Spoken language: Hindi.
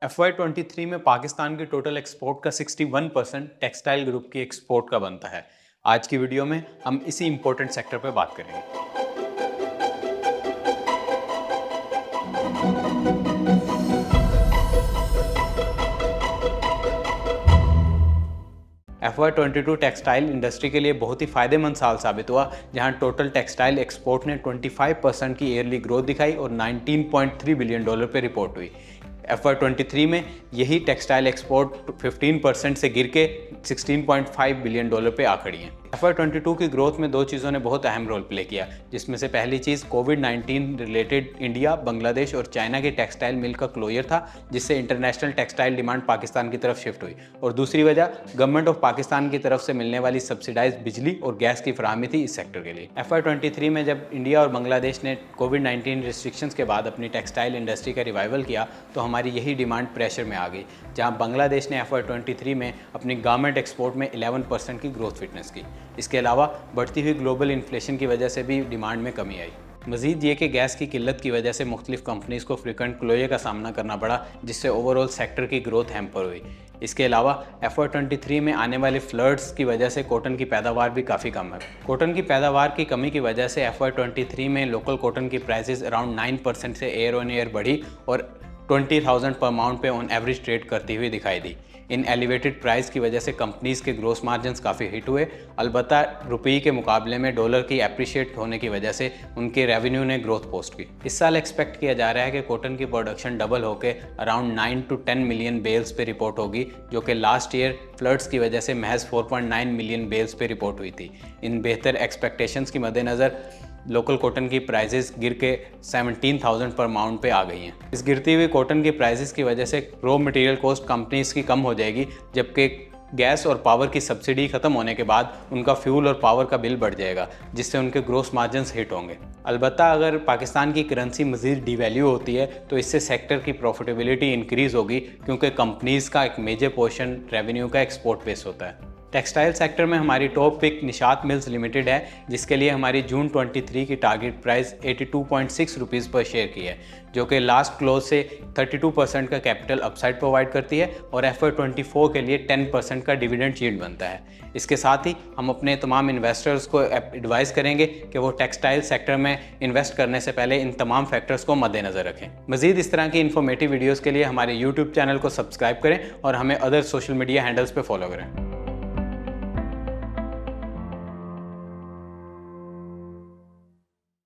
FY23 में पाकिस्तान की टोटल एक्सपोर्ट का 61% टेक्सटाइल ग्रुप की एक्सपोर्ट का बनता है। आज की वीडियो में हम इसी इम्पोर्टेंट सेक्टर पर बात करेंगे। FY22 टेक्सटाइल इंडस्ट्री के लिए बहुत ही फायदेमंद साल साबित हुआ, जहां टोटल टेक्सटाइल एक्सपोर्ट ने 25% की ईयरली ग्रोथ दिखाई और $19.3 बिलियन पे रिपोर्ट हुई। FY23 में यही टेक्सटाइल एक्सपोर्ट 15% से गिर के $16.5 बिलियन पे आ खड़ी हैं। FY22 की ग्रोथ में दो चीज़ों ने बहुत अहम रोल प्ले किया, जिसमें से पहली चीज़ कोविड-19 रिलेटेड इंडिया, बांग्लादेश और चाइना के टेक्सटाइल मिल का क्लोजर था, जिससे इंटरनेशनल टेक्सटाइल डिमांड पाकिस्तान की तरफ शिफ्ट हुई। और दूसरी वजह गवर्नमेंट ऑफ पाकिस्तान की तरफ से मिलने वाली सब्सिडाइज बिजली और गैस की फराहमी थी इस सेक्टर के लिए। FY23 में जब इंडिया और बांग्लादेश ने कोविड-19 रिस्ट्रिक्शंस के बाद अपनी टेक्सटाइल इंडस्ट्री का रिवाइवल किया, तो हमारी यही डिमांड प्रेशर में आ गई, जहां बांग्लादेश ने FY23 में अपनी गारमेंट एक्सपोर्ट में 11% की ग्रोथ विटनेस की। इसके अलावा बढ़ती हुई ग्लोबल इन्फ्लेशन की वजह से भी डिमांड में कमी आई। मज़ीद ये कि गैस की किल्लत की वजह से मुख्तलिफ कंपनीज़ को फ्रीक्वेंट क्लोजर का सामना करना पड़ा, जिससे ओवरऑल सेक्टर की ग्रोथ हैम्पर हुई। इसके अलावा FY23 में आने वाले फ्लड्स की वजह से कॉटन की पैदावार भी काफ़ी कम है। कॉटन की पैदावार की कमी की वजह से FY23 में लोकल कॉटन की प्राइसेस अराउंड 9% से ईयर ऑन ईयर बढ़ी और 20,000 पर माउंट पे ऑन एवरेज ट्रेड करती हुई दिखाई दी। इन एलिवेटेड प्राइस की वजह से कंपनीज़ के ग्रोस मार्जिन्स काफ़ी हिट हुए। अलबत्ता रुपये के मुकाबले में डॉलर की अप्रिशिएट होने की वजह से उनके रेवेन्यू ने ग्रोथ पोस्ट की। इस साल एक्सपेक्ट किया जा रहा है कि कॉटन की प्रोडक्शन डबल होकर अराउंड 9 to 10 मिलियन बेल्स पे रिपोर्ट होगी, जो कि लास्ट ईयर फ्लड्स की वजह से महज 4.9 मिलियन बेल्स पे रिपोर्ट हुई थी। इन बेहतर एक्सपेक्टेशंस के मद्देनज़र लोकल कॉटन की प्राइसेस गिर के 17,000 पर माउंट पे आ गई हैं। इस गिरती हुई कॉटन की प्राइसेस की वजह से रॉ मटेरियल कॉस्ट कंपनीज़ की कम हो जाएगी, जबकि गैस और पावर की सब्सिडी खत्म होने के बाद उनका फ्यूल और पावर का बिल बढ़ जाएगा, जिससे उनके ग्रोस मार्जिन्स हिट होंगे। अलबत्ता अगर पाकिस्तान की करेंसी मज़ीद डिवैल्यू होती है तो इससे सेक्टर की प्रॉफिटेबिलिटी इंक्रीज़ होगी, क्योंकि कंपनीज़ का एक मेजर पोर्शन रेवेन्यू का एक्सपोर्ट बेस होता है। टेक्सटाइल सेक्टर में हमारी top pick Nishat mills limited है, जिसके लिए हमारी जून 23 की टारगेट प्राइस 82.6 रुपीज़ पर शेयर की है, जो कि लास्ट क्लोज से 32% का कैपिटल अपसाइड प्रोवाइड करती है और FY24 के लिए 10% का डिविडेंड यील्ड बनता है। इसके साथ ही हम अपने तमाम इन्वेस्टर्स को एडवाइस करेंगे कि वो टेक्सटाइल सेक्टर में इन्वेस्ट करने से पहले इन तमाम फैक्टर्स को मद्देनज़र रखें। मज़ीद इस तरह की इन्फॉर्मेटिव वीडियोज़ के लिए हमारे YouTube चैनल को सब्सक्राइब करें और हमें अदर सोशल मीडिया हैंडल्स पर फॉलो करें।